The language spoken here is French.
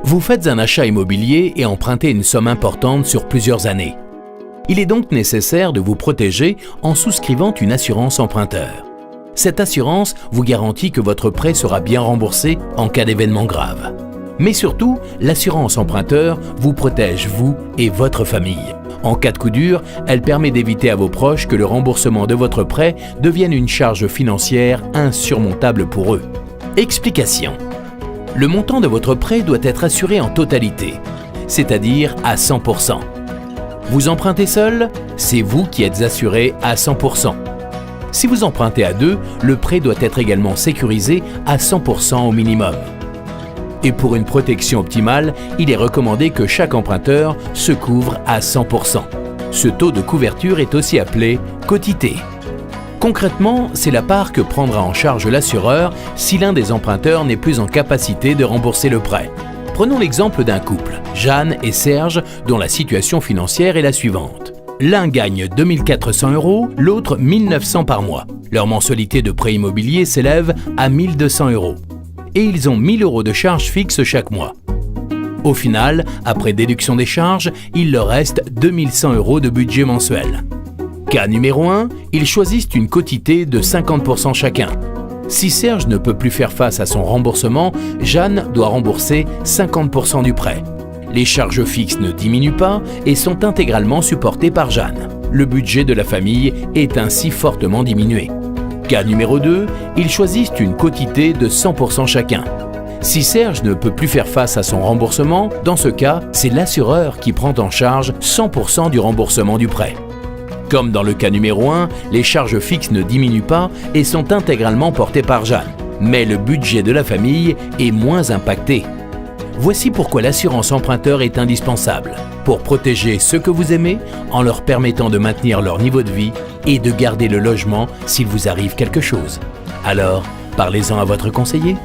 Vous faites un achat immobilier et empruntez une somme importante sur plusieurs années. Il est donc nécessaire de vous protéger en souscrivant une assurance emprunteur. Cette assurance vous garantit que votre prêt sera bien remboursé en cas d'événement grave. Mais surtout, l'assurance emprunteur vous protège vous et votre famille. En cas de coup dur, elle permet d'éviter à vos proches que le remboursement de votre prêt devienne une charge financière insurmontable pour eux. Explication. Le montant de votre prêt doit être assuré en totalité, c'est-à-dire à 100%. Vous empruntez seul, c'est vous qui êtes assuré à 100%. Si vous empruntez à deux, le prêt doit être également sécurisé à 100% au minimum. Et pour une protection optimale, il est recommandé que chaque emprunteur se couvre à 100%. Ce taux de couverture est aussi appelé quotité. Concrètement, c'est la part que prendra en charge l'assureur si l'un des emprunteurs n'est plus en capacité de rembourser le prêt. Prenons l'exemple d'un couple, Jeanne et Serge, dont la situation financière est la suivante. L'un gagne 2 400 €, l'autre 1 900 par mois. Leur mensualité de prêt immobilier s'élève à 1 200 €. Et ils ont 1 000 € de charges fixes chaque mois. Au final, après déduction des charges, il leur reste 2 100 € de budget mensuel. Cas numéro 1, ils choisissent une quotité de 50% chacun. Si Serge ne peut plus faire face à son remboursement, Jeanne doit rembourser 50% du prêt. Les charges fixes ne diminuent pas et sont intégralement supportées par Jeanne. Le budget de la famille est ainsi fortement diminué. Cas numéro 2, ils choisissent une quotité de 100% chacun. Si Serge ne peut plus faire face à son remboursement, dans ce cas, c'est l'assureur qui prend en charge 100% du remboursement du prêt. Comme dans le cas numéro 1, les charges fixes ne diminuent pas et sont intégralement portées par Jeanne. Mais le budget de la famille est moins impacté. Voici pourquoi l'assurance emprunteur est indispensable, pour protéger ceux que vous aimez en leur permettant de maintenir leur niveau de vie et de garder le logement s'il vous arrive quelque chose. Alors, parlez-en à votre conseiller.